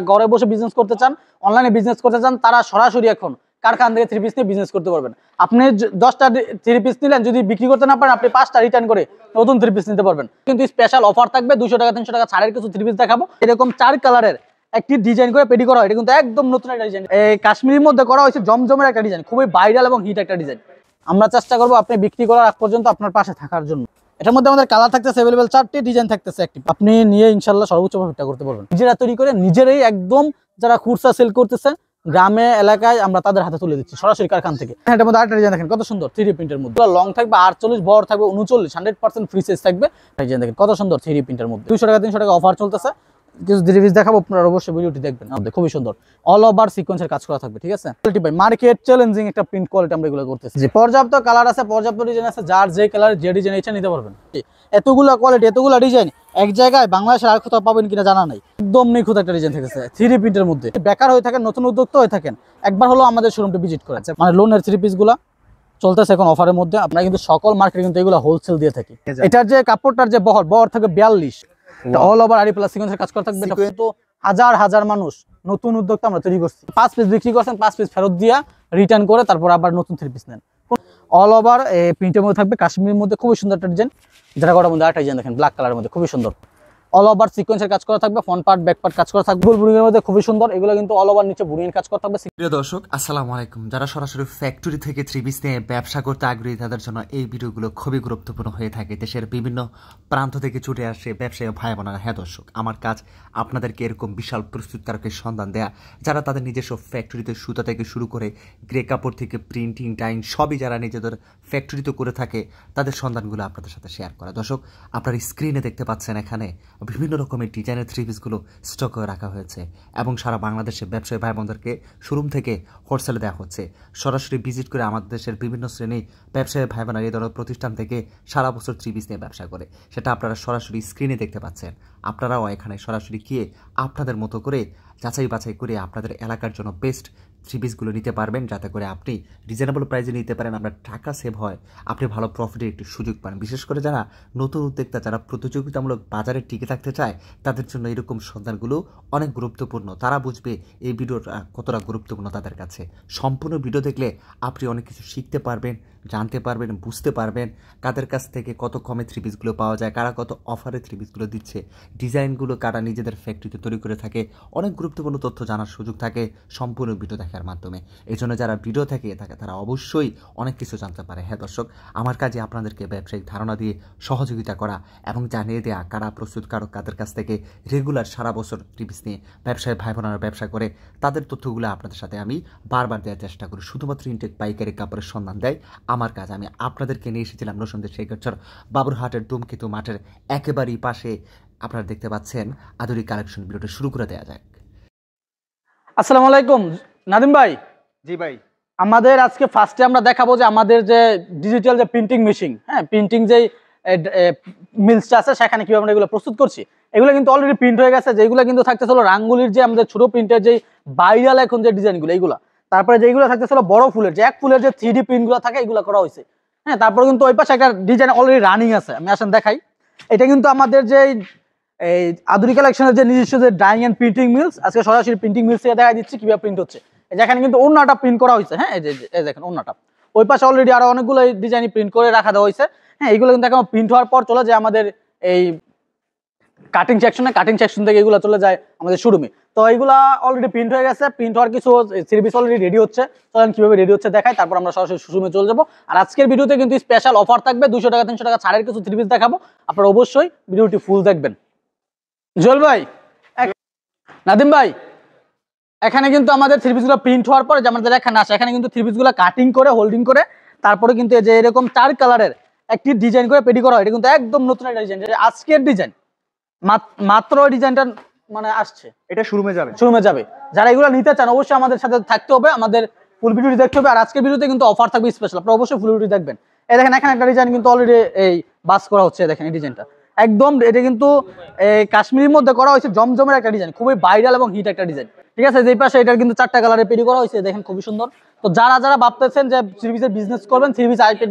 ঘরে বসে বিজনেস করতে চান, অনলাইনে বিজনেস করতে চান, তারা সরাসরি এখন কারখানা থেকে থ্রি পিস নিয়ে বিজনেস করতে পারবেন। আপনি 10টা থ্রি পিস নিলেন, যদি বিক্রি করতে না পারেন আপনি 5টা রিটার্ন করে নতুন থ্রি পিস নিতে পারবেন। কিন্তু স্পেশাল অফার থাকবে, 200 টাকা 300 টাকা ছাড়ের কিছু থ্রি পিস দেখাবো। এরকম 4 কালারের একটি ডিজাইন করে পেডি করা হয়, এটা কিন্তু একদম নতুন একটা ডিজাইন। এই কাশ্মীরের মধ্যে করা হয়েছে জমজমের একটা ডিজাইন, খুবই ভাইরাল এবং হিট একটা ডিজাইন। আমরা চেষ্টা করবো আপনি বিক্রি করার আগ পর্যন্ত আপনার পাশে থাকার জন্য। এটার মধ্যে আমাদের কালার থাকতেছে अवेलेबल 4টি, ডিজাইন থাকতেছে একটি। আপনি নিয়ে ইনশাআল্লাহ সর্বোচ্চ প্রফিটটা করতে পারবেন। নিজেরা তৈরি করে নিজেরাই একদম যারা খুচরা সেল করতেছে গ্রামে এলাকায় আমরা তাদের হাতে তুলে দিচ্ছি সরাসরি কারখানা থেকে। এটার মধ্যে আরেকটা ডিজাইন দেখেন কত সুন্দর, 3D প্রিন্টের মধ্যে লং থাকবে 48, বড় থাকবে 39, 100% ফ্রি সাইজ থাকবে। ডিজাইন দেখেন কত সুন্দর 3D প্রিন্টের মধ্যে। 200 টাকা 300 টাকা অফার চলতেছে। কিছু থ্রি দেখাবো, আপনারা অবশ্যই ভিডিওটি দেখবেন। খুবই সুন্দর অল ওভার সিকোয়েন্সের কাজ করা থাকবে, ঠিক আছে। কোয়ালিটি ভাই মার্কেট চ্যালেঞ্জিং একটা প্রিন্ট কোয়ালিটি আমরা এগুলো করতেছি। যে পর্যাপ্ত কালার আছে, পর্যাপ্ত ডিজাইন আছে, যার যে কালার যে ডিজাইন ইচ্ছা নিতে পারবেন। এতগুলা কোয়ালিটি, এতগুলা ডিজাইন এক জায়গায় বাংলাদেশের আর কোথাও পাবেন কিনা জানা নাই। একদম নিখুঁত একটা ডিজাইন থেকেছে 3D প্রিন্টের মধ্যে। বেকার হয়ে থাকেন, নতুন উদ্যোক্তা হয়ে থাকেন, একবার হলো আমাদের শোরুমটা ভিজিট করেন। মানে লোনের থ্রি পিস গুলা চলতেছে এখন অফারের মধ্যে। আপনারা কিন্তু সকল মার্কেটে কিন্তু এগুলো হোলসেল দিয়ে থাকি। এটার যে কাপড়টার যে বহর থাকবে 42, অল ওভার আরি প্লাস সিকোয়েন্সের কাজ করা থাকবে। এটা তো হাজার হাজার মানুষ নতুন উদ্যোক্তা আমরা তৈরি করছি। 5 পিস বিক্রি করছেন, 5 পিস ফেরত দিয়া রিটার্ন করে তারপর আবার নতুন থ্রি পিস নেন। অল ওভার প্রিন্টের মধ্যে থাকবে, কাশ্মীরের মধ্যে খুবই সুন্দর একটা ডিজাইন। যেটা করার মধ্যে আরেকটা ডিজাইন দেখেন ব্ল্যাক কালারের মধ্যে খুবই সুন্দর। অল ওভার সিকোয়েন্সের কাজ করা থাকবে, ফ্রন্ট পার্ট ব্যাক পার্ট কাজ করা থাকবে। বুড়িং এর মধ্যে খুবই সুন্দর, এগুলো কিন্তু অল ওভার নিচে বুড়িং কাজ করা থাকবে। প্রিয় দর্শক আসসালামু আলাইকুম। যারা সরাসরি ফ্যাক্টরি থেকে থ্রি পিস নিয়ে ব্যবসা করতে আগ্রহী তাদের জন্য এই ভিডিওগুলো খুবই গুরুত্বপূর্ণ হয়ে থাকে। দেশের বিভিন্ন প্রান্ত থেকে ছুটে আসে ব্যবসায়ী ভাই বোনেরা। হ্যাঁ দর্শক, আমার কাজ আপনাদেরকে এরকম বিশাল প্রস্তুতকারকের সন্ধান দেয়া, যারা তাদের নিজস্ব ফ্যাক্টরিতে সুতা থেকে শুরু করে গ্রে কাপড় থেকে প্রিন্টিং টাইম সবই যারা নিজেদের ফ্যাক্টরিতে করে থাকে, তাদের সন্ধানগুলো আপনাদের সাথে শেয়ার করা। দর্শক আপনার স্ক্রিনে দেখতে পাচ্ছেন এখানে বিভিন্ন রকমের ডিজাইনের থ্রি পিসগুলো স্টক করে রাখা হয়েছে এবং সারা বাংলাদেশে ব্যবসায়ী ভাই বোনদেরকে শোরুম থেকে হোলসেলে দেওয়া হচ্ছে। সরাসরি ভিজিট করে আমাদের দেশের বিভিন্ন শ্রেণী ব্যবসায়ী ভাই বোনেরা এই ধরনের প্রতিষ্ঠান থেকে সারা বছর থ্রি পিস নিয়ে ব্যবসা করে, সেটা আপনারা সরাসরি স্ক্রিনে দেখতে পাচ্ছেন। আপনারাও এখানে সরাসরি গিয়ে আপনাদের মতো করে যাচাই বাছাই করে আপনাদের এলাকার জন্য বেস্ট থ্রি পিসগুলো নিতে পারবেন, যাতে করে আপনি রিজনেবল প্রাইসে নিতে পারেন, আপনার টাকা সেভ হয়, আপনি ভালো প্রফিটের একটি সুযোগ পান। বিশেষ করে যারা নতুন উদ্যোক্তা, যারা প্রতিযোগিতামূলক বাজারে টিকে থাকতে চায়, তাদের জন্য এরকম সন্ধানগুলো অনেক গুরুত্বপূর্ণ। তারা বুঝবে এই ভিডিওটা কতটা গুরুত্বপূর্ণ তাদের কাছে। সম্পূর্ণ ভিডিও দেখলে আপনি অনেক কিছু শিখতে পারবেন, জানতে পারবেন, বুঝতে পারবেন কাদের কাছ থেকে কত কমে থ্রি পিসগুলো পাওয়া যায়, কারা কত অফারে থ্রি পিসগুলো দিচ্ছে, ডিজাইনগুলো কারা নিজেদের ফ্যাক্টরিতে তৈরি করে থাকে। অনেক গুরুত্বপূর্ণ তথ্য জানার সুযোগ থাকে সম্পূর্ণ ভিডিও দেখার মাধ্যমে। এই জন্য যারা ভিডিও থেকে থাকে তারা অবশ্যই অনেক কিছু জানতে পারে। হ্যাঁ দর্শক, আমার কাজে আপনাদেরকে ব্যবসায়িক ধারণা দিয়ে সহযোগিতা করা এবং জানিয়ে দেওয়া কারা প্রস্তুতকারক, কাদের কাছ থেকে রেগুলার সারা বছর থ্রি পিস নিয়ে ব্যবসায়ী ভাই বোনেরা ব্যবসা করে, তাদের তথ্যগুলো আপনাদের সাথে আমি বারবার দেওয়ার চেষ্টা করি। শুধুমাত্র ইনটেক পাইকারি কাপড়ের সন্ধান দেয় আমার কাজ। আমি আপনাদেরকে নিয়ে এসেছিলাম নরসিংদী শেখরচর বাবুরহাটের ধূমকেতু মাঠের একেবারেই পাশে। আপনারা দেখতে পাচ্ছেন আধুনিক কালেকশন। ভিডিওটা শুরু করে দেওয়া যাক। আসসালামু আলাইকুম নাদিম ভাই। জি ভাই, আমাদের আজকে ফার্স্টে আমরা দেখাবো যে আমাদের যে ডিজিটাল যে প্রিন্টিং মেশিন, হ্যাঁ প্রিন্টিং যে মিলসটা আছে সেখানে কিভাবে আমরা এগুলো প্রস্তুত করছি। এগুলো কিন্তু অলরেডি প্রিন্ট হয়ে গেছে। যেগুলো কিন্তু থাকতেছিল রাঙ্গুলির যে আমাদের ছোট প্রিন্টের যে ভাইরাল এখন যে ডিজাইনগুলো এইগুলো, তারপরে যেগুলো থাকতেছিল বড় ফুলের যে এক ফুলের যে 3D প্রিন্টগুলো থাকে এগুলো করা হয়েছে। হ্যাঁ, তারপরে কিন্তু ওই পাশে একটা ডিজাইন অলরেডি রানিং আছে, আমি আসেন দেখাই। এটা কিন্তু আমাদের যে এই আধুনিক কালেকশনের যে নিজস্ব যে ডাইং এন্ড প্রিন্টিং মিলস, আজকে সরাসরি প্রিন্টিং মিলস থেকে দেখা দিচ্ছি কিভাবে প্রিন্ট হচ্ছে। যেখানে কিন্তু ওড়নাটা প্রিন্ট করা হয়েছে। হ্যাঁ, এই যে দেখেন ওড়নাটা, ওই পাশে অলরেডি আরো অনেকগুলো ডিজাইন প্রিন্ট করে রাখা দেওয়া হয়েছে। হ্যাঁ, এগুলো কিন্তু এখন প্রিন্ট হওয়ার পর চলে যায় আমাদের এই কাটিং সেকশনে, কাটিং সেকশন থেকে এগুলো চলে যায় আমাদের শোরুমে। তো এইগুলা অলরেডি প্রিন্ট হয়ে গেছে, প্রিন্ট হওয়ার কিছু সার্ভিস অলরেডি রেডি হচ্ছে। চলেন কিভাবে রেডি হচ্ছে দেখাই, তারপর আমরা সরাসরি শোরুমে চলে যাবো। আর আজকের ভিডিওতে কিন্তু স্পেশাল অফার থাকবে, 200 টাকা 300 টাকা ছাড়ের কিছু থ্রি পিস দেখাবো। আপনারা অবশ্যই ভিডিওটি ফুল দেখবেন। জল ভাই, নাদিম ভাই, এখানে কিন্তু আমাদের থ্রি পিসগুলো প্রিন্ট হওয়ার পরে যে আমাদের এখানে আসে, এখানে কিন্তু থ্রি পিসগুলো কাটিং করে হোল্ডিং করে তারপরে কিন্তু এই যে এরকম 4 কালারের একটি ডিজাইন করে পেডি করা হয়। এটা কিন্তু একদম নতুন একটা ডিজাইন, আজকের ডিজাইন, মাত্র ডিজাইনটা মানে আসছে, এটা শোরুমে যাবে। যারা এগুলো নিতে চান অবশ্যই আমাদের সাথে থাকতে হবে, আমাদের ফুল ভিডিওটি দেখতে হবে। আর আজকের ভিডিওতে কিন্তু অফার থাকবে স্পেশাল, আপনারা অবশ্যই ফুল ভিডিওটি দেখবেন। এই দেখেন এখানে একটা ডিজাইন কিন্তু অলরেডি এই বাস করা হচ্ছে, দেখেন এই ডিজাইনটা একদম, এটা কিন্তু কাশ্মীরের মধ্যে করা হয়েছে জমজমের একটা ডিজাইন, খুবই ভাইরাল এবং হিট একটা ডিজাইন। ঠিক আছে। এই পাশে এটার কিন্তু 4টা কালারে পেডি করা হয়েছে, দেখেন খুবই সুন্দর। তো যারা যারা ভাবতেছেন যে থ্রি পিসের বিজনেস করবেন, থ্রি পিস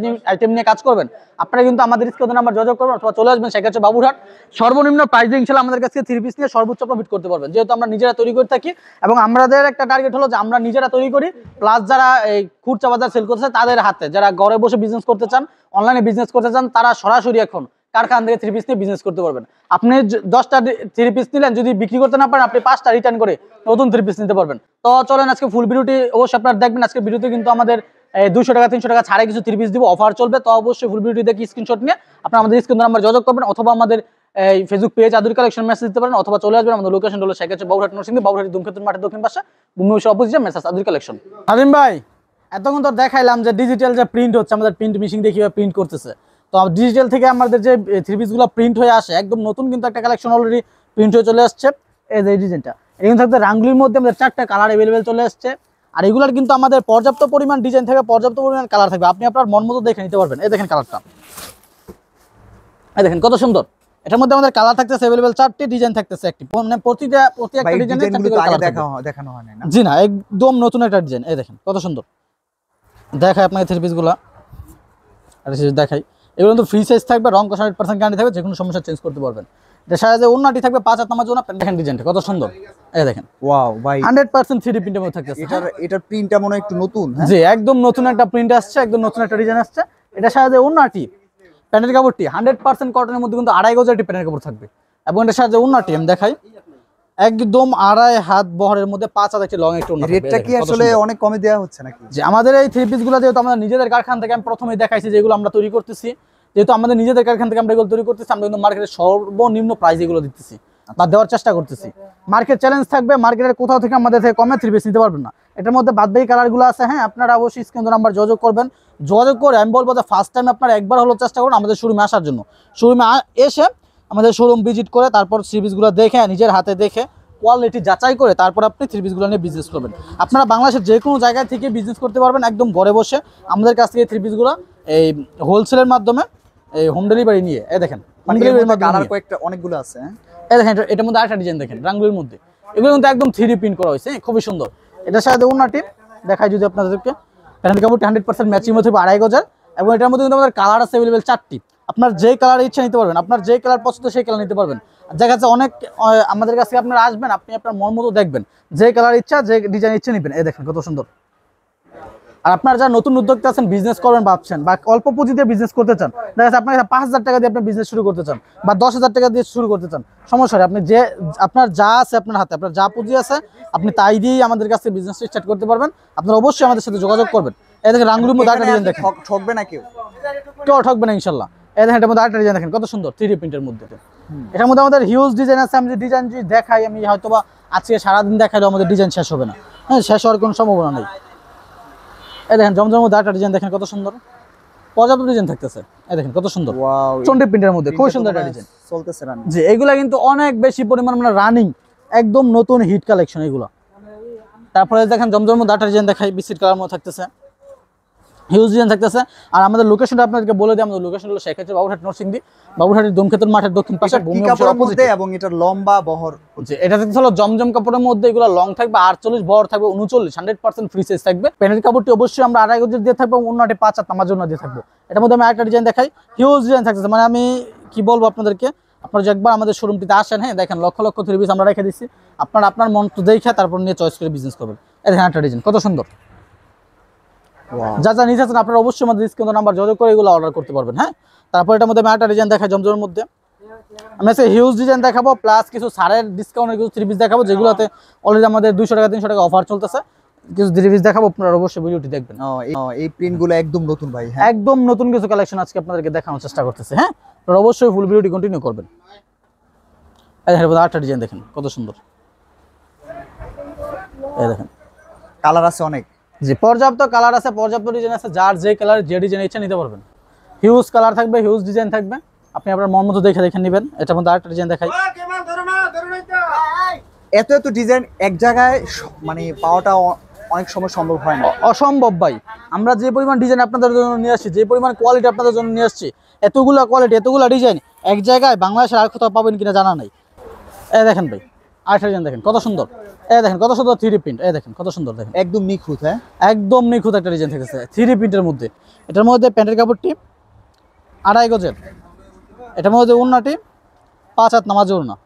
আইটেম নিয়ে কাজ করবেন, আপনারা কিন্তু আমাদের স্ক্রিনে নাম্বার যোগাযোগ করবেন অথবা চলে আসবেন সেক্ষেত্রে বাবুরহাট। সর্বনিম্ন প্রাইসে ইনশাআল্লাহ আমাদের কাছে থ্রি পিস নিয়ে সর্বোচ্চ প্রফিট করতে পারবেন, যেহেতু আমরা নিজেরা তৈরি করে থাকি এবং আমাদের একটা টার্গেট হলো যে আমরা নিজেরা তৈরি করি, প্লাস যারা এই খুচরা বাজার সেল করতেছে তাদের হাতে, যারা ঘরে বসে বিজনেস করতে চান, অনলাইনে বিজনেস করতে চান, তারা সরাসরি এখন কারখানা থেকে থ্রি পিস নিয়ে বিজনেস করতে পারবেন। আপনি 10টা থ্রি পিস নিলেন, যদি বিক্রি করতে না পারেন আপনি 5টা রিটার্ন করে নতুন থ্রি পিস নিতে পারবেন। তো চলেন আজকে ফুল ভিডিওটি অবশ্যই আপনারা দেখবেন। আজকে ভিডিওতে কিন্তু আমাদের 200 টাকা 300 টাকা ছাড়ে কিছু থ্রি পিস দিব, অফার চলবে। তো অবশ্যই ফুল ভিডিওটি দেখে স্ক্রিনশট নিয়ে আপনারা আমাদের স্ক্রিন নাম্বার যোগাযোগ করবেন অথবা আমাদের এই Facebook page Aduri collection message দিতে পারেন অথবা চলে আসবেন। আমাদের লোকেশন হলো সেক্ষেত্রে বাবুরহাট নরসিংদী, বাবুরহাট ধূমকেতুর মাঠের দক্ষিণ পাশে ভূমি অফিসের অপোজিটে মেসেজ আদুরি কালেকশন। হালিম ভাই, এতক্ষণ তো দেখাইলাম যে ডিজিটাল যে প্রিন্ট হচ্ছে, আমাদের প্রিন্ট মেশিন দিয়ে কিভাবে প্রিন্ট করতেছে। তো ডিজিটাল থেকে আমাদের যে থ্রি পিস গুলো প্রিন্ট হয়ে আসে, একদম নতুন কিন্তু একটা কালেকশন অলরেডি প্রিন্ট হয়ে চলে আসছে। এই যে ডিজাইনটা এখানে থাকতে রাঙ্গুলির মধ্যে আমাদের 4টা কালার অ্যাভেলেবেল চলে আসছে। আর এগুলার কিন্তু আমাদের পর্যাপ্ত পরিমাণ ডিজাইন থাকবে, পর্যাপ্ত পরিমাণ কালার থাকবে, আপনি আপনার মন মতো দেখে নিতে পারবেন। এই দেখেন কালারটা, এই দেখেন কত সুন্দর। এটার মধ্যে আমাদের কালার থাকতেছে অ্যাভেলেবেল 4টি, ডিজাইন থাকতেছে একটি, মানে প্রতি একটা ডিজাইনে 4টি করে কালার দেখানো হয় না। জি না, একদম নতুন একটা ডিজাইন। এই দেখেন কত সুন্দর। দেখাই আপনাকে থ্রি পিসগুলো, আর দেখাই। এগুলো কিন্তু ফ্রি সাইজ থাকবে, রং কষা 100% গ্যারান্টি থাকবে, যে কোনো সমস্যা চেঞ্জ করতে পারবেন। এটা সাইজে ওন্নাটি থাকবে 5 হাত নামার জন্য। দেখেন ডিজাইনটা কত সুন্দর, এই দেখেন। ওয়াও ভাই, 100% 3D প্রিন্টের মধ্যে থাকতেছে। এটার প্রিন্টটা মনে হয় একটু নতুন। হ্যাঁ জি, একদম নতুন একটা প্রিন্ট আসছে, একদম নতুন একটা ডিজাইন আসছে। এটা সাইজে ওন্নাটি, প্যান্টের কাপড়টি 100% কটনের মধ্যে কিন্তু 2.5 গজ একটি প্যান্টের কাপড় থাকবে এবং এটা সাইজে ওন্নাটি আমি দেখাই, একদম 2.5 হাত বহরের মধ্যে 5 হাত একটি লং একটু ওন্না। রেটটা কি আসলে অনেক কমে দেওয়া হচ্ছে নাকি? যে আমাদের এই থ্রি পিসগুলো যেহেতু আমাদের নিজেদের কারখানা থেকে, আমি প্রথমেই দেখাইছি যেগুলো আমরা তৈরি করতেছি, যেহেতু আমাদের নিজেদের কারখানা থেকে আমরা এগুলো তৈরি করতেছি, আমরা কিন্তু মার্কেটের সর্বনিম্ন প্রাইস এগুলো দিতেছি বা দেওয়ার চেষ্টা করতেছি। মার্কেট চ্যালেঞ্জ থাকবে, মার্কেটের কোথাও থেকে আমাদের থেকে কমে থ্রি পিস নিতে পারবেন না। এটার মধ্যে বাদবাকি কালারগুলো আছে। হ্যাঁ, আপনারা অবশ্যই স্ক্রিন নাম্বার যোগাযোগ করবেন, যোগাযোগ করে আমি বলবো যে ফার্স্ট টাইম আপনারা একবার হলো চেষ্টা করুন আমাদের শোরুমে আসার জন্য। শোরুমে এসে আমাদের শোরুম ভিজিট করে তারপর থ্রি পিসগুলো দেখে, নিজের হাতে দেখে কোয়ালিটি যাচাই করে তারপর আপনি থ্রি পিসগুলো নিয়ে বিজনেস করবেন। আপনারা বাংলাদেশের যে কোনো জায়গায় থেকে বিজনেস করতে পারবেন, একদম ঘরে বসে আমাদের কাছ থেকে থ্রি পিসগুলো এই হোলসেলের মাধ্যমে এই হোম ডেলিভারি নিয়ে। এই দেখেন হোম ডেলিভারির মাধ্যমে কালার কয়েকটা অনেকগুলো আছে। এই দেখেন এটার মধ্যে আরেকটা ডিজাইন দেখেন রাঙ্গুলির মধ্যে, এগুলো কিন্তু একদম 3D প্রিন্ট করা হয়েছে, খুবই সুন্দর। এটার সাথে ওন্নাটি দেখাই যদি আপনাদেরকে, প্যান্টের কাপড়টি 100% ম্যাচিং মধ্যে 2.5 গজের এবং এটার মধ্যে কিন্তু আমাদের কালার আছে অ্যাভেলেবেল 4টি। আপনার যে কালার ইচ্ছা নিতে পারবেন, আপনার যে কালার পছন্দ সেই কালার নিতে পারবেন। দেখা যাচ্ছে অনেক আমাদের কাছে আপনারা আসবেন, আপনি আপনার মন মতো দেখবেন, যে কালার ইচ্ছা যে ডিজাইন ইচ্ছা নেবেন। এই দেখেন কত সুন্দর। আর আপনারা যারা নতুন উদ্যোক্তা আছেন, বিজনেস করবেন ভাবছেন বা অল্প পুঁজি দিয়ে বিজনেস করতে চান, দেখা যাচ্ছে আপনার 5,000 টাকা দিয়ে আপনি বিজনেস শুরু করতে চান বা 10,000 টাকা দিয়ে শুরু করতে চান, সমস্যা নেই। আপনি যে আপনার যা আছে আপনার হাতে, আপনার যা পুঁজি আছে আপনি তাই দিয়েই আমাদের কাছে বিজনেস স্টার্ট করতে পারবেন। আপনারা অবশ্যই আমাদের সাথে যোগাযোগ করবেন। এই দেখেন রাঙ্গুলির মধ্যে আরেকটা ডিজাইন দেখেন, ঠকবে না কেউ ঠকবে না ইনশাল্লাহ। এই দেখেন এটার মধ্যে আরেকটা ডিজাইন দেখেন কত সুন্দর 3D প্রিন্টের মধ্যে। এটার মধ্যে আমাদের হিউজ ডিজাইন আছে। আমি যে ডিজাইন যদি দেখাই, আমি হয়তোবা আজকে সারাদিন দেখাইলেও আমাদের ডিজাইন শেষ হবে না। হ্যাঁ, শেষ হওয়ার কোনো সম্ভাবনা নেই। এই দেখেন জমজমের মধ্যে আরেকটা ডিজাইন দেখেন কত সুন্দর, পর্যাপ্ত ডিজাইন থাকতেছে। এই দেখেন কত সুন্দর, ওয়াও, চন্ডি প্রিন্টের মধ্যে খুব সুন্দর একটা ডিজাইন চলতেছে রানিং। জি, এগুলা কিন্তু অনেক বেশি পরিমাণ মানে রানিং, একদম নতুন হিট কালেকশন এগুলো। তারপরে দেখেন জমজমের মধ্যে আরেকটা ডিজাইন দেখাই, বিস্কিট কালার মধ্যে থাকতেছে, হিউজ ডিজাইন থাকতেছে। আর আমাদের লোকেশনটা আপনাদেরকে বলে দিই, আমাদের লোকেশন হলো সেক্ষেত্রে বাবুরহাট নরসিংদী, বাবুরহাটের ধূমকেতুর মাঠের দক্ষিণ পাশে ভূমি অফিসের অপোজিটে। এবং এটা লম্বা বহর, যে এটা থাকতে হলো জমজম কাপড়ের মধ্যে, এগুলো লং থাকবে 48, বহর থাকবে 39, 100% ফ্রি সাইজ থাকবে। প্যান্টের কাপড়টি অবশ্যই আমরা 2.5 গজের দিয়ে থাকবো, অন্যটি 5 হাত নামার জন্য দিয়ে থাকবো। এটার মধ্যে আমি আরেকটা ডিজাইন দেখাই, হিউজ ডিজাইন থাকতেছে, মানে আমি কি বলবো আপনাদেরকে, আপনারা যে একবার আমাদের শোরুমটিতে আসেন, হ্যাঁ দেখেন লক্ষ লক্ষ থ্রি পিস আমরা রেখে দিচ্ছি, আপনারা আপনার মন তো দেখে তারপর নিয়ে চয়েস করে বিজনেস করবেন। এই দেখেন একটা ডিজাইন কত সুন্দর। যা যা নিতে চাচ্ছেন আপনারা অবশ্যই আমাদের স্ক্রিন নাম্বার যোগাযোগ করে এগুলো অর্ডার করতে পারবেন। হ্যাঁ, তারপর এটার মধ্যে আমি একটা ডিজাইন দেখাই জমজমের মধ্যে, আমি আজকে হিউজ ডিজাইন দেখাবো, প্লাস কিছু সারের ডিসকাউন্টের কিছু থ্রি পিস দেখাবো, যেগুলোতে অলরেডি আমাদের 200 টাকা 300 টাকা অফার চলতেছে। কিছু থ্রি পিস দেখাবো, আপনারা অবশ্যই ভিডিওটি দেখবেন। এই প্রিন্টগুলো একদম নতুন ভাই। হ্যাঁ, একদম নতুন কিছু কালেকশন আজকে আপনাদেরকে দেখানোর চেষ্টা করতেছে। হ্যাঁ, আপনারা অবশ্যই ফুল ভিডিওটি কন্টিনিউ করবেন। এই দেখেন আরেকটা ডিজাইন দেখেন কত সুন্দর, এই দেখেন কালার আছে অনেক। জি, পর্যাপ্ত কালার আছে, পর্যাপ্ত ডিজাইন আছে, যার যে কালার যে ডিজাইন ইচ্ছা নিতে পারবেন। হিউজ কালার থাকবে, হিউজ ডিজাইন থাকবে, আপনি আপনার মন মতো দেখে দেখে নেবেন। এটার মধ্যে আরেকটা ডিজাইন দেখাই, এত এত ডিজাইন এক জায়গায় মানে পাওয়াটা অনেক সময় সম্ভব হয় না, অসম্ভব ভাই। আমরা যে পরিমাণ ডিজাইন আপনাদের জন্য নিয়ে আসছি, যে পরিমাণ কোয়ালিটি আপনাদের জন্য নিয়ে আসছি, এতগুলা কোয়ালিটি এতগুলা ডিজাইন এক জায়গায় বাংলাদেশের আর কোথাও পাবেন কিনা জানা নাই। এই দেখেন ভাই আরেকটা ডিজাইন দেখেন কত সুন্দর, এই দেখেন কত সুন্দর 3D প্রিন্ট, এই দেখেন কত সুন্দর, দেখেন একদম নিখুঁত। হ্যাঁ, একদম নিখুঁত একটা ডিজাইন থেকেছে 3D প্রিন্টের মধ্যে। এটার মধ্যে প্যান্টের কাপড়টি 2.5 গজের, এটার মধ্যে ওড়নাটি 5 হাত নামাজের ওড়না,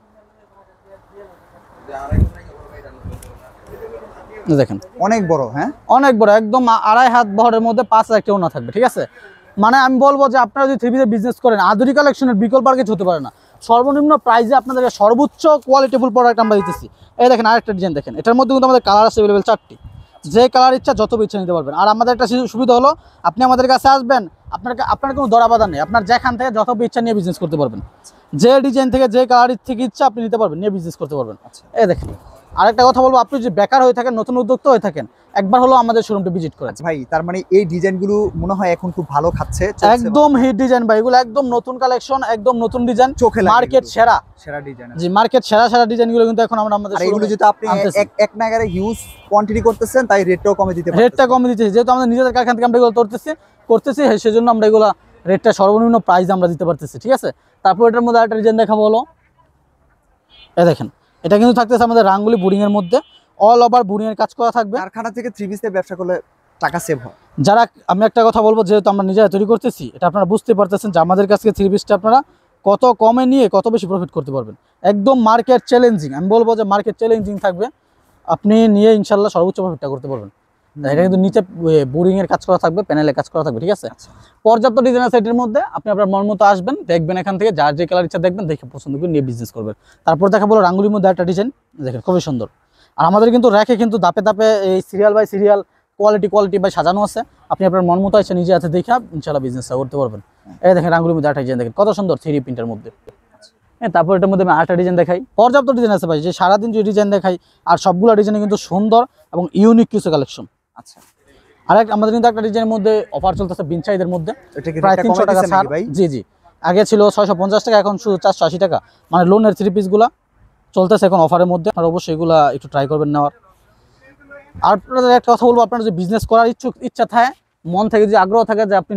দেখেন অনেক বড়। হ্যাঁ, অনেক বড়, একদম 2.5 হাত বহরের মধ্যে 5 হাজার একটা ওড়না থাকবে, ঠিক আছে। মানে আমি বলবো যে আপনারা যদি থ্রি পিসে বিজনেস করেন, আধুনিক কালেকশনের বিকল্প আর কিছু হতে পারে না। সর্বনিম্ন প্রাইসে আপনাদেরকে সর্বোচ্চ কোয়ালিটিফুল প্রোডাক্ট আমরা দিতেছি। এই দেখেন আরেকটা ডিজাইন দেখেন, এটার মধ্যে কিন্তু আমাদের কালার আছে অ্যাভেলেবেল 4টি, যে কালার ইচ্ছা যত ইচ্ছা নিতে পারবেন। আর আমাদের একটা সুবিধা হলো, আপনি আমাদের কাছে আসবেন, আপনার কোনো দরাবাধা নেই, আপনার যেখান থেকে যত ইচ্ছা নিয়ে বিজনেস করতে পারবেন, যে ডিজাইন থেকে যে কালার থেকে ইচ্ছা আপনি নিতে পারবেন, নিয়ে বিজনেস করতে পারবেন। এই দেখেন আরেকটা কথা বলবো, আপনি যদি বেকার হয়ে থাকেন, নতুন উদ্যোক্তা হয়ে থাকেন, একবার হলো আমাদের শোরুমটা ভিজিট করেন। ভাই তার মানে এই ডিজাইনগুলো মনে হয় এখন খুব ভালো খাচ্ছে, একদম হিট ডিজাইন ভাই, এগুলো একদম নতুন কালেকশন, একদম নতুন ডিজাইন, চোখে লাগে, মার্কেট সেরা সেরা ডিজাইন। জি, মার্কেট সেরা ডিজাইনগুলো কিন্তু এখন আমরা আমাদের আর এগুলো যদি আপনি এক নাগারে হিউজ কোয়ান্টিটি করতেছেন, তাই রেটটাও কমে দিতে পারবেন। রেটটা কমে দিতেছি, যেহেতু আমাদের নিজেদের কারখানা থেকে আমরা এগুলো করতেছি, সেজন্য আমরা এগুলো রেটটা সর্বনিম্ন প্রাইস আমরা দিতে পারতেছি, ঠিক আছে। তারপর এটার মধ্যে আরেকটা ডিজাইন দেখাবো হলো, এই দেখেন এটা কিন্তু থাকতেছে আমাদের রাঙ্গুলি বোরিং এর মধ্যে, অল ওভার বোরিং এর কাজ করা থাকবে। কারখানা থেকে থ্রি পিসে ব্যবসা করলে টাকা সেভ হয়। যারা, আমি একটা কথা বলবো, যেহেতু আমরা নিজেরা তৈরি করতেছি, এটা আপনারা বুঝতে পারতেছেন যে আমাদের কাছ থেকে থ্রি পিসটা আপনারা কত কমে নিয়ে কত বেশি প্রফিট করতে পারবেন। একদম মার্কেট চ্যালেঞ্জিং, আমি বলবো যে মার্কেট চ্যালেঞ্জিং থাকবে, আপনি নিয়ে ইনশাল্লাহ সর্বোচ্চ প্রফিটটা করতে পারবেন। এটা কিন্তু নিচে বোরিং এর কাজ করা থাকবে, প্যানেলে কাজ করা থাকবে, ঠিক আছে। পর্যাপ্ত ডিজাইন আছে এটার মধ্যে, আপনি আপনার মন মতো আসবেন, দেখবেন এখান থেকে যার যে কালার ইচ্ছা দেখবেন, দেখে পছন্দ করে নিয়ে বিজনেস করবেন। তারপর দেখা বলো রাঙ্গুলির মধ্যে একটা ডিজাইন দেখেন খুবই সুন্দর। আর আমাদের কিন্তু র্যাকে কিন্তু ধাপে ধাপে এই serial by serial quality by সাজানো আছে, আপনি আপনার মন মতো এসে নিজে হাতে দেখে ইনশাল্লাহ বিজনেসটা করতে পারবেন। এই দেখেন রাঙ্গুলির মধ্যে একটা ডিজাইন দেখেন কত সুন্দর 3D প্রিন্টের মধ্যে। হ্যাঁ, তারপর এটার মধ্যে আমি আরেকটা ডিজাইন দেখাই, পর্যাপ্ত ডিজাইন আছে ভাই, যে সারাদিন যে ডিজাইন দেখাই, আর সবগুলো ডিজাইনে কিন্তু সুন্দর এবং ইউনিক কিছু কালেকশন। আচ্ছা, আমাদের কিন্তু একটা ডিজাইনের মধ্যে অফার চলতেছে বিনসাইদের মধ্যে, এটা কি প্রায় রেটটা 300 কমাই টাকা দিছেন ছাড়। নাকি ভাই? জি, আগে ছিল 650 টাকা, এখন শুধু 480 টাকা, মানে লোনের 3 পিসগুলা চলতেছে এখন অফারের মধ্যে। আর অবশ্যই এগুলা একটু ট্রাই করবেন নেওয়ার। আর আপনাদের একটা কথা বলবো, আপনার যে বিজনেস করার ইচ্ছা থাকে, মন থেকে যে আগ্রহ থাকে, যে আপনি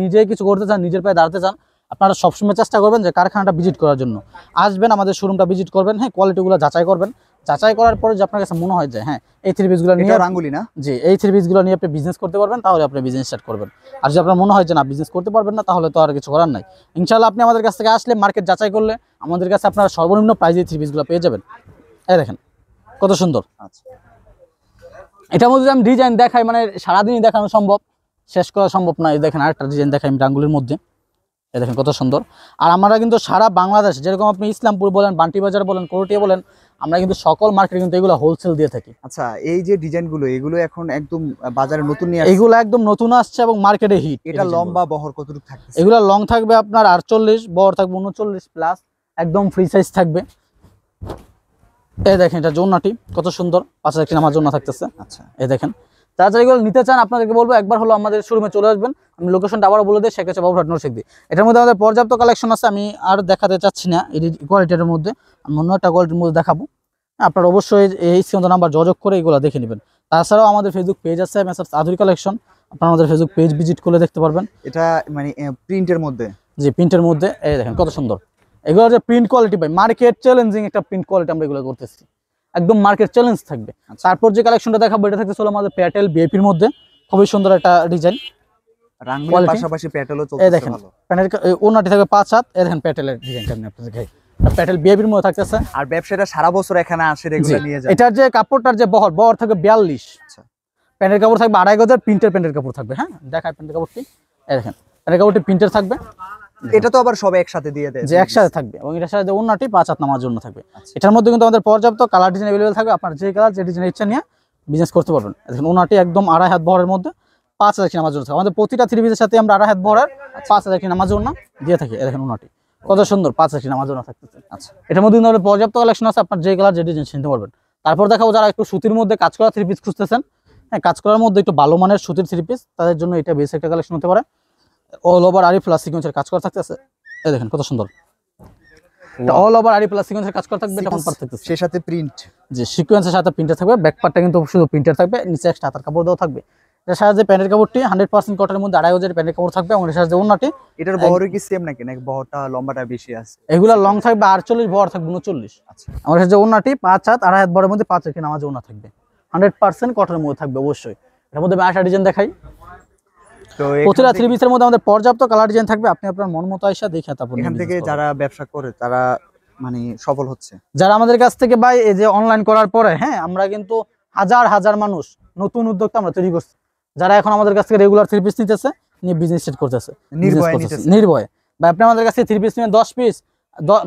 নিজেই কিছু করতে চান, নিজের পায়ে দাঁড়াতে চান, আপনারা সবসময় চেষ্টা করবেন যে কারখানাটা ভিজিট করার জন্য আসবেন, আমাদের শোরুমটা ভিজিট করবেন। হ্যাঁ, কোয়ালিটিগুলো যাচাই করবেন, যাচাই করার পরে যে আপনার কাছে মনে হয় যে হ্যাঁ এই 3 পিসগুলো নিয়ে রাঙ্গুলি না, জি এই 3 পিসগুলো নিয়ে আপনি বিজনেস করতে পারবেন, তাহলে আপনি বিজনেস স্টার্ট করবেন। আর যদি আপনার মনে হয় যে না বিজনেস করতে পারবেন না, তাহলে তো আর কিছু করার নাই। ইনশাআল্লাহ আপনি আমাদের কাছ থেকে আসলে, মার্কেট যাচাই করলে আমাদের কাছে আপনারা সর্বনিম্ন প্রাইসে 3 পিসগুলো পেয়ে যাবেন। এই দেখেন কত সুন্দর। আচ্ছা, এটার মধ্যে আমি ডিজাইন দেখাই, মানে সারাদিনই দেখানো সম্ভব, শেষ করা সম্ভব না। এই দেখেন আরেকটা ডিজাইন দেখাই আমি রাঙ্গুলির মধ্যে, এই দেখেন কত সুন্দর। আর আমরা কিন্তু সারা বাংলাদেশ, যেরকম আপনি ইসলামপুর বলেন, বান্টি বাজার বলেন, করটিয়া বলেন, আমরা কিন্তু সকল মার্কেটে কিন্তু এগুলো হোলসেল দিয়ে থাকি। আচ্ছা, এই যে ডিজাইনগুলো, এগুলো এখন একদম বাজারে নতুন নিয়ে এগুলো একদম নতুন আসছে এবং মার্কেটে হিট। এটা লম্বা বহর কতটুকু থাকবে? এগুলো লং থাকবে আপনার 48, বহর থাকবে 39 প্লাস, একদম ফ্রি সাইজ থাকবে। এই দেখেন এটা জোনাটি কত সুন্দর, 5000 টাকা আমার জন্য থাকতেছে। আচ্ছা, এই দেখেন, যারা এগুলো নিতে চান আপনাদেরকে বলবো একবার হলো আমাদের শোরুমে চলে আসবেন। আমি লোকেশনটা আবারও বলে দিই, সেক্ষেত্রে বাবুরহাট নরসিংদী। এটার মধ্যে আমাদের পর্যাপ্ত কালেকশন আছে, আমি আর দেখাতে চাচ্ছি না এই কোয়ালিটির মধ্যে, আমি অন্য একটা কোয়ালিটির মধ্যে দেখাবো। আপনারা অবশ্যই এই স্ক্রিন নাম্বার যোগাযোগ করে এগুলো দেখে নেবেন। তাছাড়াও আমাদের ফেসবুক পেজ আছে, মেসার্স আধুনিক কালেকশন, আপনারা আমাদের ফেসবুক পেজ ভিজিট করে দেখতে পারবেন। এটা মানে প্রিন্টের মধ্যে, জি প্রিন্টের মধ্যে, এই দেখেন কত সুন্দর। এগুলো যে প্রিন্ট কোয়ালিটি পাই, মার্কেট চ্যালেঞ্জিং একটা প্রিন্ট কোয়ালিটি আমরা এগুলো করতেছি, একদম মার্কেট চ্যালেঞ্জ থাকবে। তারপর যে কালেকশনটা দেখাবো এটা থাকতে চলো আমাদের প্যাটেল বিএপির মধ্যে, খুবই সুন্দর একটা ডিজাইন। রাঙ্গুলির পাশাপাশি প্যাটেলও এই চলতেছে দেখেন ভালো। প্যানেল ওনাটি থাকবে 5 হাত। এই দেখেন প্যাটেলের ডিজাইনটা আমি আপনাদের দেখাই, প্যাটেল বিএপির মধ্যে থাকতেছে। আর ব্যবসায়ীরা সারা বছর এখানে আসে, রেগুলার নিয়ে যায়। এটার যে কাপড়টার যে বহর থাকবে 42। আচ্ছা, প্যান্টের কাপড় থাকবে 2.5 গজের, প্রিন্টের প্যান্টের কাপড় থাকবে। হ্যাঁ দেখায় প্যান্টের কাপড়টি, এই দেখেন প্যান্টের কাপড়টি প্রিন্টের থাকবে। এটা তো আবার সব একসাথে দিয়ে দেয়, যে একসাথে থাকবে, এবং এটার সাথে ওনাটি 5 হাত নামার জন্য থাকবে। এটার মধ্যে কিন্তু আমাদের পর্যাপ্ত কালার ডিজাইন अवेलेबल থাকবে, আপনার যে কালার যে ডিজাইনের ইচ্ছা নিয়ে বিজনেস করতে পারবেন। দেখেন ওনাটি একদম 2.5 হাত বহরের মধ্যে 5000 টাকা নামার জন্য থাকবে। আমাদের প্রতিটা 3 পিসের সাথে আমরা 2.5 হাত বহরের 5000 টাকা নামার জন্য দিয়ে থাকি। দেখেন ওনাটি কত সুন্দর, 5000 টাকা নামার জন্য থাকতেছে। আচ্ছা, এটার মধ্যে কিন্তু পর্যাপ্ত কালেকশন আছে, আপনার যে কালার যে ডিজাইন নিতে পারবেন। তারপর দেখাবো যারা একটু সুতির মধ্যে কাজ করা 3 পিস খুঁজতেছেন, হ্যাঁ কাজ করার মধ্যে একটু ভালো মানের সুতির 3 পিস, তাদের জন্য এটা বেশ একটা কালেকশন হতে পারে। অল ওভার আরি প্লাস সিকোয়েন্সের কাজ করা থাকতেছে, এই দেখেন কত সুন্দর। এটা অল ওভার আরি প্লাস সিকোয়েন্সের কাজ করা থাকবে, এটা কনফার্ম থাকতেছে। সেই সাথে প্রিন্ট, যে সিকোয়েন্সের সাথে প্রিন্টার থাকবে, ব্যাক পার্টটা কিন্তু শুধু প্রিন্টার থাকবে, নিচে একটা হাতার কাপড় দেওয়া থাকবে। এর সাথে প্যান্টের কাপড়টি 100% কটনের মধ্যে 2500 প্যান্টের কাপড় থাকবে এবং এর সাথে ওন্নাটি। এটার বহরও কি সেম নাকি বহরটা লম্বাটা বেশি আছে? এগুলা লং থাকবে 48, বড় থাকবে 39। আচ্ছা, আমার সাথে ওন্নাটি 5 হাত 2.5 হাত বড়ের মধ্যে 5 হাত নামাজ ওন্না থাকবে, 100% কটনের মধ্যে থাকবে অবশ্যই। এর মধ্যে আমি 8টা ডিজাইন দেখাই। তো প্রতিটা থ্রি পিসের মধ্যে আমাদের পর্যাপ্ত কালার ডিজাইন থাকবে, আপনি আপনার মন মতো আইসা দেখে তারপর এখান থেকে যারা ব্যবসা করে তারা মানে সফল হচ্ছে। যারা আমাদের কাছ থেকে ভাই এই যে অনলাইন করার পরে, হ্যাঁ, আমরা কিন্তু হাজার হাজার মানুষ নতুন উদ্যোক্তা আমরা তৈরি করছি, যারা এখন আমাদের কাছ থেকে রেগুলার থ্রি পিস নিতেছে, নিয়ে বিজনেস স্টার্ট করতেছে নির্ভয়ে। বা আপনি আমাদের কাছে থ্রি পিস নিয়ে 10 পিস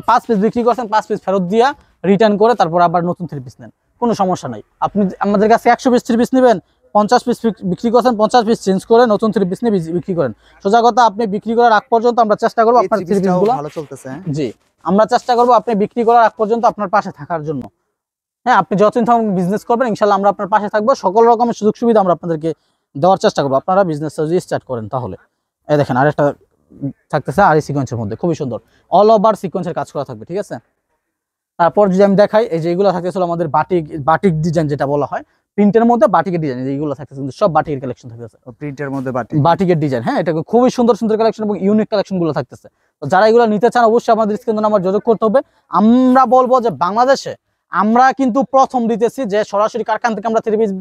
5 পিস বিক্রি করছেন, 5 পিস ফেরত দিয়া রিটার্ন করে তারপর আবার নতুন থ্রি পিস নেন, কোনো সমস্যা নাই। আপনি আমাদের কাছে 100 পিস থ্রি পিস নেবেন, 50 পিস বিক্রি করছেন, 50 পিস চেঞ্জ করে নতুন থ্রি পিস নিয়ে বিক্রি করেন। সোজা কথা, আপনি বিক্রি করার আগ পর্যন্ত আমরা চেষ্টা করবো আপনার থ্রি পিসগুলো ভালো চলতেছে। জি, আমরা চেষ্টা করবো আপনি বিক্রি করার আগ পর্যন্ত আপনার পাশে থাকার জন্য। হ্যাঁ, আপনি যতদিন বিজনেস করবেন ইনশাল্লাহ আমরা আপনার পাশে থাকবো, সকল রকমের সুযোগ সুবিধা আমরা আপনাদেরকে দেওয়ার চেষ্টা করবো, আপনারা বিজনেস যদি স্টার্ট করেন তাহলে। এই দেখেন আরেকটা থাকতেছে আরি সিকোয়েন্সের মধ্যে, খুবই সুন্দর অল ওভার সিকোয়েন্সের কাজ করা থাকবে, ঠিক আছে। তারপর যদি আমি দেখাই, এই যে এগুলো থাকতেছিল আমাদের বাটিক ডিজাইন যেটা বলা হয়, প্রিন্টের মধ্যে বাটিকের ডিজাইন, এইগুলো থাকতেছে কিন্তু সব বাটিকের কালেকশন থাকতেছে, প্রিন্টের মধ্যে বাটিকের ডিজাইন। হ্যাঁ, এটা খুবই সুন্দর সুন্দর কালেকশন এবং ইউনিক কালেকশন গুলো থাকতেছে। তো যারা এগুলো নিতে চান অবশ্যই আমাদের স্ক্রিনে নাম্বার যোগাযোগ করতে হবে। আমরা বলবো যে বাংলাদেশে আমরা কিন্তু প্রথম দিতেছি যে সরাসরি কারখানা থেকে আমরা থ্রি পিস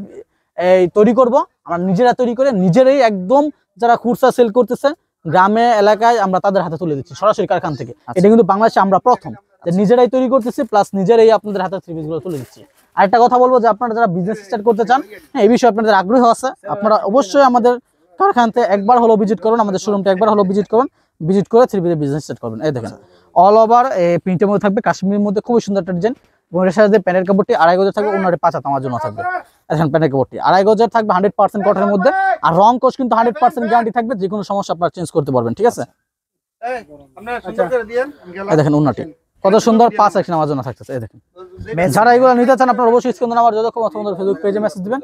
তৈরি করব, আমরা নিজেরা তৈরি করে নিজেরাই একদম যারা খুচরা সেল করতেছে গ্রামে এলাকায় আমরা তাদের হাতে তুলে দিচ্ছি সরাসরি কারখানা থেকে। এটা কিন্তু বাংলাদেশে আমরা প্রথম যে নিজেরাই তৈরি করতেছি, প্লাস নিজেরাই আপনাদের হাতে থ্রি পিস গুলো তুলে দিচ্ছি। আরেকটা কথা বলবো যে আপনারা যারা বিজনেস স্টার্ট করতে চান, হ্যাঁ, এই বিষয়ে আপনাদের আগ্রহ আছে, আপনারা অবশ্যই আমাদের কারখানাতে একবার হলো ভিজিট করুন, আমাদের শোরুমটা একবার হলো ভিজিট করুন, ভিজিট করে থ্রি পিসের বিজনেস স্টার্ট করবেন। এই দেখেন অল ওভার প্রিন্টের মধ্যে থাকবে, কাশ্মীরের মধ্যে খুবই সুন্দর একটা ডিজাইন এবং এর সাথে প্যান্টের কাপড়টি 2.5 গজ থাকবে, অন্যটি 5 হাত আমার জন্য থাকবে। এখন প্যান্টের কাপড়টি 2.5 গজ থাকবে, 100% কটনের মধ্যে, আর রং কোশ কিন্তু 100% গ্যারান্টি থাকবে, যে কোনো সমস্যা আপনারা চেঞ্জ করতে পারবেন, ঠিক আছে। এই দেখেন অন্যটি কত সুন্দর, 5 সেকশন আমার জন্য থাকতেছে। এই দেখেন যারা এগুলো নিতে চান আপনারা অবশ্যই স্ক্রিনে নাম্বার যতক্ষণ অথবা ফেসবুক পেজে মেসেজ দিবেন,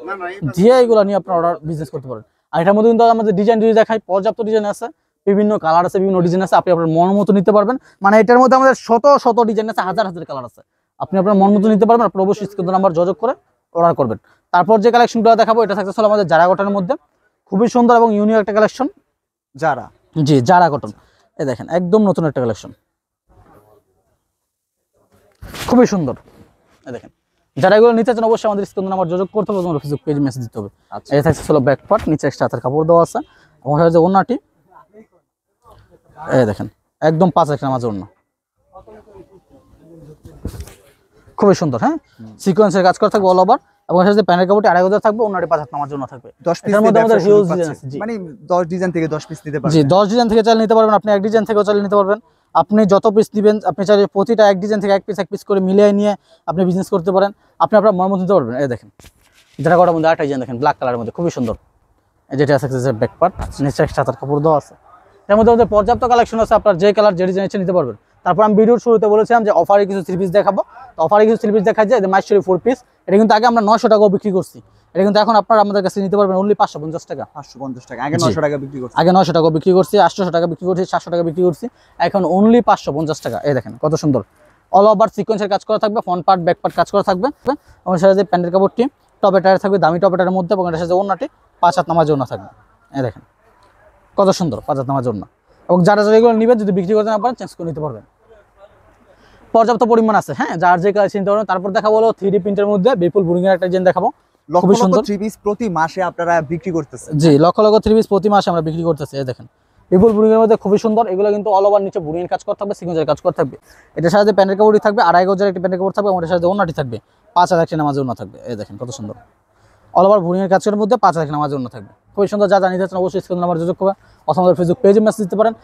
দিয়ে এগুলো নিয়ে আপনারা অর্ডার বিজনেস করতে পারেন। আর এটার মধ্যে কিন্তু আমাদের ডিজাইন যদি দেখাই, পর্যাপ্ত ডিজাইন আছে, বিভিন্ন কালার আছে, বিভিন্ন ডিজাইন আছে, আপনি আপনার মন মতো নিতে পারবেন। মানে এটার মধ্যে আমাদের শত শত ডিজাইন আছে, হাজার হাজার কালার আছে, আপনি আপনার মন মতো নিতে পারবেন। আপনার অবশ্যই স্ক্রিনে নাম্বার যোগাযোগ করে অর্ডার করবেন। তারপর যে কালেকশনগুলো দেখাবো এটা থাকতেছে আমাদের জারা কটনের মধ্যে, খুবই সুন্দর এবং ইউনিক একটা কালেকশন। জি, জারা কটন। এই দেখেন একদম নতুন একটা কালেকশন, খুবই সুন্দর। এই দেখেন যারা এগুলো নিতে চান অবশ্যই আমাদের স্ক্রিনে নাম্বার যোগাযোগ করতে হবে, তোমার ফেসবুক পেজে মেসেজ দিতে হবে। এই থাকছে হলো ব্যাক পার্ট, নিচে এক্সট্রা হাতের কাপড় দেওয়া আছে এবং হচ্ছে ওন্নাটি। এই দেখেন একদম 5 সেকশন আমার জন্য, খুবই সুন্দর। হ্যাঁ, সিকোয়েন্সের কাজ করা থাকবে অল ওভার এবং এর সাথে প্যান্টের কাপড়টি 2.5 গজ থাকবে, অন্যটি 5 হাত আমার জন্য থাকবে। 10 পিস এর মধ্যে আমাদের হিউজ ডিজাইন আছে। জি, মানে 10 ডিজাইন থেকে 10 পিস নিতে পারবেন। জি, 10 ডিজাইন থেকে চাইলে নিতে পারবেন, আপনি এক ডিজাইন থেকেও চাইলে নিতে পারবেন। আপনি যত পিস দিবেন, আপনি চাইলে প্রতিটা এক ডিজাইন থেকে এক পিস করে মিলিয়ে নিয়ে আপনি বিজনেস করতে পারেন, আপনি আপনার মন মতো নিতে পারবেন। এই দেখেন যেটা করার মধ্যে আরেকটা ডিজাইন দেখেন, ব্ল্যাক কালারের মধ্যে খুবই সুন্দর। এই যেটা আছে ব্যাক পার্ট, নিচে এক্সট্রা হাতের কাপড় দেওয়া আছে। এর মধ্যে আমাদের পর্যাপ্ত কালেকশন আছে, আপনার যে কালার যে ডিজাইন ইচ্ছে নিতে পারবেন। তারপর আমি ভিডিওর শুরুতে বলেছিলাম যে অফারে কিছু থ্রি পিস দেখাবো, তো অফারে কিছু থ্রি পিস দেখা যায় যে মাইশরি 4 পিস, এটা কিন্তু আগে আমরা 900 টাকাও বিক্রি করছি, এটা কিন্তু এখন আপনারা আমাদের কাছে নিতে পারবেন অনলি 550 টাকা। 550 টাকা, আগে 900 টাকা বিক্রি করছি, আগে 900 টাকা বিক্রি করছি, 800 টাকা বিক্রি করছি, 700 টাকা বিক্রি করছি, এখন অনলি 550 টাকা। এই দেখেন কত সুন্দর অল ওভার সিকোয়েন্সের কাজ করা থাকবে, ফ্রন্ট পার্ট ব্যাক পার্ট কাজ করা থাকবে এবং সাথে প্যান্টের কাপড়টি টপে টায়ার থাকবে, দামি টপে টায়ারের মধ্যে এবং এটার সাথে ওন্নাটি 5 হাত নামার জন্য থাকবে। এই দেখেন কত সুন্দর 5 হাত নামার জন্য, এবং যারা যারা এগুলো নেবেন যদি বিক্রি করতে না পারেন চেঞ্জ করে নিতে পারবেন, পর্যাপ্ত পরিমাণ আছে। হ্যাঁ, যার যে কাজ চিন্তা করেন। তারপর দেখা বলো 3D প্রিন্টের মধ্যে বিপুল বুরিং এর একটা ডিজাইন দেখাবো, খুবই সুন্দর। থ্রি পিস প্রতি মাসে আপনারা বিক্রি করতেছেন? জি, লক্ষ লক্ষ থ্রি পিস প্রতি মাসে আমরা বিক্রি করতেছি। এই দেখেন বিপুল বুরিং এর মধ্যে খুবই সুন্দর, এগুলো কিন্তু অল ওভার নিচে বুরিং কাজ করতে থাকবে, সিকোয়েন্সের কাজ করতে থাকবে। এটার সাথে প্যান্টের কাপড়ই থাকবে, 2.5 গজের একটা প্যান্টের কাপড় থাকবে এবং এটার সাথে ওন্নাটি থাকবে, 5 হাত একটা নামাজের ওন্না থাকবে। এই দেখেন কত সুন্দর অল ওভার বুরিং এর কাজের মধ্যে 5 হাত একটা নামাজের ওন্না থাকবে, খুবই সুন্দর। যা জানিতে চান অবশ্যই স্ক্রিনে নাম্বার যোগাযোগ করবে অথবা ফেসবুক পেজে মেসেজ দিতে পারেন।